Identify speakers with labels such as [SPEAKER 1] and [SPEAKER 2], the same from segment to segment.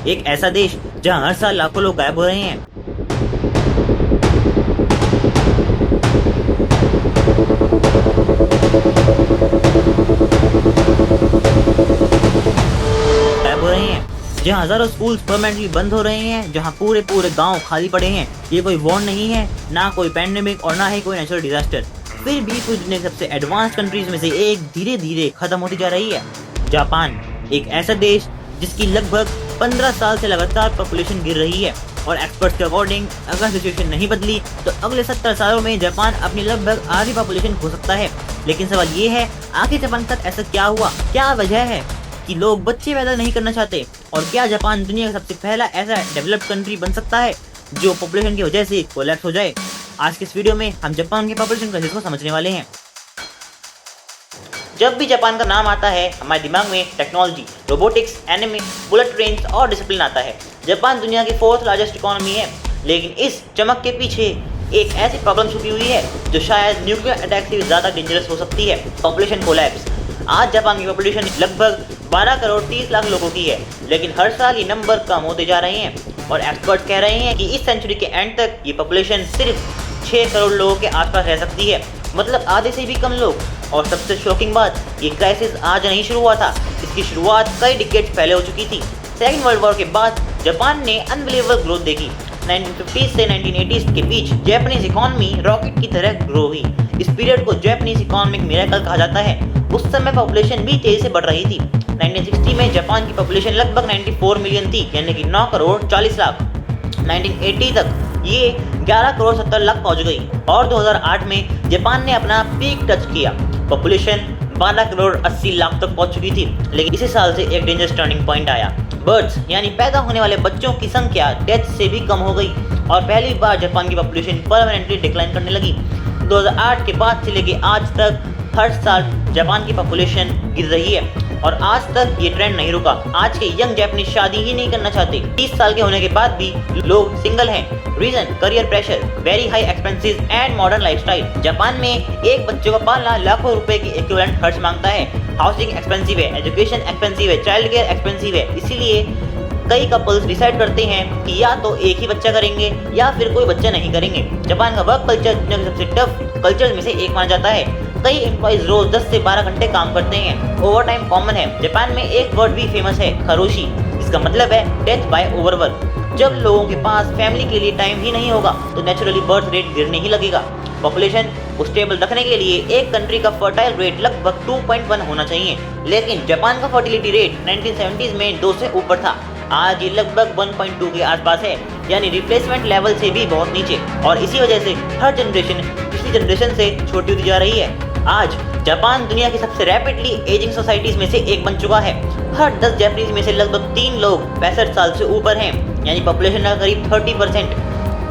[SPEAKER 1] एक ऐसा देश जहां हर साल लाखों लोग गायब हो रहे हैं। जहाँ हजारों स्कूल्स परमानेंटली बंद हो रहे हैं, जहाँ पूरे गांव खाली पड़े हैं। ये कोई वॉर नहीं है, ना कोई पैंडेमिक और ना ही कोई नेचुरल डिजास्टर। फिर भी पूरी दुनिया की सबसे एडवांस कंट्रीज में से एक धीरे धीरे खत्म होती जा रही है। जापान, एक ऐसा देश जिसकी लगभग 15 साल से लगातार पॉपुलेशन गिर रही है और एक्सपर्ट्स के अकॉर्डिंग अगर सिचुएशन नहीं बदली तो अगले 70 सालों में जापान अपनी लगभग आधी पॉपुलेशन खो सकता है। लेकिन सवाल ये है, आखिर जापान के साथ ऐसा क्या हुआ? क्या वजह है कि लोग बच्चे पैदा नहीं करना चाहते? और क्या जापान दुनिया का सबसे पहला ऐसा डेवलप्ड कंट्री बन सकता है जो पॉपुलेशन की वजह से कोलैप्स हो जाए? आज के इस वीडियो में हम जापान के पॉपुलेशन क्राइसिस को समझने वाले हैं। जब भी जापान का नाम आता है हमारे दिमाग में technology, robotics, anime, bullet trains और डिसिप्लिन आता है। जापान दुनिया की 4th लार्जेस्ट इकोनॉमी है, लेकिन इस चमक के पीछे एक ऐसी प्रॉब्लम छुपी हुई है जो शायद न्यूक्लियर अटैक से ज़्यादा डेंजरस हो सकती है, पॉपुलेशन कोलैप्स। आज जापान की पॉपुलेशन लगभग 12 करोड़ 30 लाख लोगों की है, लेकिन हर साल ये नंबर कम होते जा रहे हैं और एक्सपर्ट्स कह रहे हैं कि इस सेंचुरी के एंड तक ये पॉपुलेशन सिर्फ 6 करोड़ लोगों के आसपास रह सकती है, मतलब आधे से भी कम लोग। और सबसे शॉकिंग बात, ये क्राइसिस आज नहीं शुरू हुआ था, इसकी शुरुआत कई डिकेड्स पहले हो चुकी थी। सेकेंड वर्ल्ड वॉर के बाद जापान ने अनबिलीवेबल ग्रोथ देखी। 1950 से 1980 के बीच जापानीज इकोनॉमी रॉकेट की तरह ग्रो हुई। इस पीरियड को जापानीज इकोनॉमिक मिरेकल कहा जाता है। उस समय पॉपुलेशन भी तेजी से बढ़ रही थी। 1960 में जापान की पॉपुलेशन लगभग 94 मिलियन थी, यानी कि 9 करोड़ 40 लाख। 1980 तक ये 11 करोड़ 70 लाख पहुंच गई और 2008 में जापान ने अपना पीक टच किया। पॉपुलेशन 12 करोड़ 80 लाख तक पहुंच चुकी थी। लेकिन इसी साल से एक डेंजरस टर्निंग पॉइंट आया। बर्ड्स यानी पैदा होने वाले बच्चों की संख्या डेथ से भी कम हो गई और पहली बार जापान की पॉपुलेशन परमानेंटली डिक्लाइन करने लगी। 2008 के बाद से लेके आज तक हर साल जापान की पॉपुलेशन गिर रही है और आज तक ये ट्रेंड नहीं रुका। आज के यंग जापानीज शादी ही नहीं करना चाहते। 30 साल के होने के बाद भी लोग सिंगल हैं। Reason, career pressure, very high expenses and modern lifestyle. Japan में एक बच्चे को पालना लाखों रुपए की इक्विवेलेंट खर्च मांगता है। हाउसिंग एक्सपेंसिव है, एजुकेशन एक्सपेंसिव है, चाइल्ड केयर एक्सपेंसिव है। इसीलिए कई कपल्स डिसाइड करते हैं कि या तो एक ही बच्चा करेंगे या फिर कोई बच्चा नहीं करेंगे। जापान का वर्क कल्चर दुनिया के सबसे टफ कल्चर में से एक माना जाता है। कई एम्प्लॉइज रोज 10 से 12 घंटे काम करते हैं। ओवर टाइम कॉमन है। जापान में एक वर्ड भी फेमस है, खरोशी। इसका मतलब है डेथ बाय ओवरवर्क। जब लोगों के पास फैमिली के लिए टाइम ही नहीं होगा तो नेचुरली बर्थ रेट गिरने ही लगेगा। पॉपुलेशन को स्टेबल रखने के लिए एक कंट्री का फर्टाइल रेट लगभग 2.1 होना चाहिए, लेकिन जापान का फर्टिलिटी रेट 1970s में 2 से ऊपर था। आज ये लगभग 1.2 के आसपास है, यानी रिप्लेसमेंट लेवल से भी बहुत नीचे। और इसी वजह से हर जनरेशन पिछली जनरेशन से छोटी होती जा रही है। आज जापान दुनिया की सबसे रैपिडली एजिंग सोसाइटीज में से एक बन चुका है। हर 10 जापानीज में से लगभग 3 लोग 65 साल से ऊपर हैं, यानी पॉपुलेशन का करीब 30%।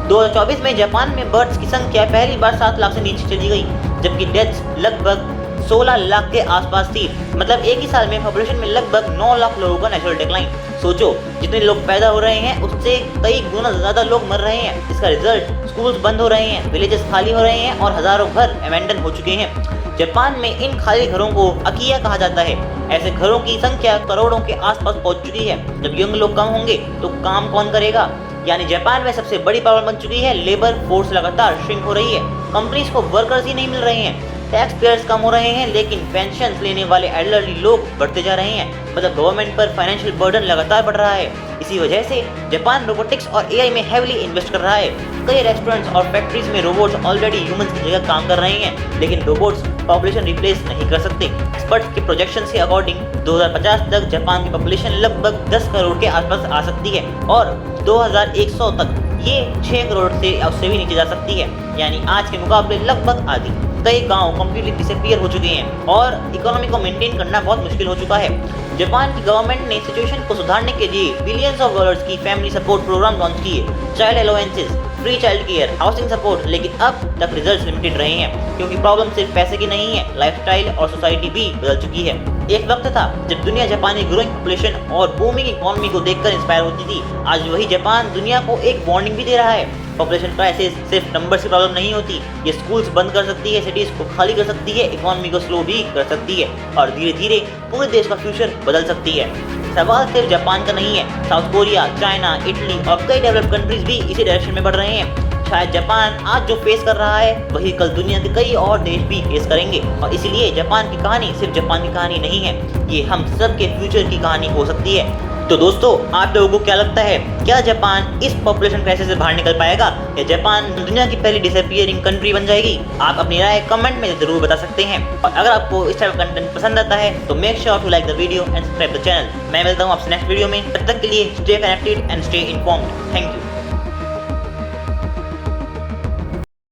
[SPEAKER 1] 2024 में जापान में बर्थ्स की संख्या पहली बार 7 लाख से नीचे चली गई, जबकि डेथ्स लगभग 16 लाख के आसपास थी। मतलब एक ही साल में पॉपुलेशन में लगभग 9 लाख लोगों का नेचुरल डिक्लाइन। सोचो, जितने लोग पैदा हो रहे हैं उससे कई गुना ज्यादा लोग मर रहे हैं। इसका रिजल्ट, स्कूल्स बंद हो रहे हैं, विलेजेस खाली हो रहे हैं और हजारों घर अबैंडन हो चुके हैं। जापान में इन खाली घरों को अकिया कहा जाता है। ऐसे घरों की संख्या करोड़ों के आसपास पहुंच चुकी है। जब यंग लोग कम होंगे तो काम कौन करेगा? यानी जापान में सबसे बड़ी प्रॉब्लम बन चुकी है, लेबर फोर्स लगातार श्रिंक हो रही है। कंपनीज को वर्कर्स ही नहीं मिल रहे हैं। टैक्स पेयर्स कम हो रहे हैं, लेकिन पेंशन लेने वाले एल्डरली लोग बढ़ते जा रहे हैं। मतलब गवर्नमेंट पर फाइनेंशियल बर्डन लगातार बढ़ रहा है। इसी वजह से जापान रोबोटिक्स और एआई में हेवीली इन्वेस्ट कर रहा है। कई रेस्टोरेंट्स और फैक्ट्रीज में रोबोट्स ऑलरेडी ह्यूमंस की जगह काम कर रहे हैं, लेकिन रोबोट्स पॉपुलेशन रिप्लेस नहीं कर सकते। एक्सपर्ट्स के प्रोजेक्शन के अकॉर्डिंग 2050 तक जापान की पॉपुलेशन लगभग 10 करोड़ के आसपास आ सकती है और 2100 तक ये 6 करोड़ से उससे भी नीचे जा सकती है, यानी आज के मुकाबले लगभग आधी। कई गांव कंप्लीटली डिसअपीयर हो चुके हैं और इकोनॉमी को मेंटेन करना बहुत मुश्किल हो चुका है। जापान की गवर्नमेंट ने सिचुएशन को सुधारने के लिए बिलियंस ऑफ डॉलर्स की फैमिली सपोर्ट प्रोग्राम लॉन्च किए, child allowances, free child care, housing support. लेकिन अब तक रिजल्ट्स लिमिटेड रहे हैं, क्योंकि प्रॉब्लम सिर्फ पैसे की नहीं है, लाइफस्टाइल और सोसाइटी भी बदल चुकी है। एक वक्त था जब दुनिया जापानी ग्रोइंग पॉपुलेशन और बूमिंग इकोनॉमी को देखकर इंस्पायर होती थी। आज वही जापान दुनिया को एक वार्निंग भी दे रहा है। पॉपुलेशन क्राइसिस सिर्फ नंबर की प्रॉब्लम नहीं होती, ये स्कूल्स बंद कर सकती है, सिटीज को खाली कर सकती है, इकोनॉमी को स्लो भी कर सकती है और धीरे धीरे पूरे देश का फ्यूचर बदल सकती है। सवाल सिर्फ जापान का नहीं है, साउथ कोरिया, चाइना, इटली और कई डेवलप्ड कंट्रीज भी इसी डायरेक्शन में बढ़ रहे हैं। शायद जापान आज जो फेस कर रहा है वही कल दुनिया के कई और देश भी फेस करेंगे, और इसलिए जापान की कहानी सिर्फ जापान की कहानी नहीं है, ये हम सब के फ्यूचर की कहानी हो सकती है। तो दोस्तों, आप लोगों को क्या लगता है, क्या जापान इस पॉपुलेशन क्राइसिस से बाहर निकल पाएगा या जापान दुनिया की पहली डिसअपीयरिंग कंट्री बन जाएगी? आप अपनी राय कमेंट में जरूर बता सकते हैं। और अगर आपको इस टाइप का कंटेंट पसंद आता है तो make sure to like the video and subscribe the channel. मैं मिलता हूँ आपसे नेक्स्ट वीडियो में, तब तक के लिए stay connected and stay informed. Thank you.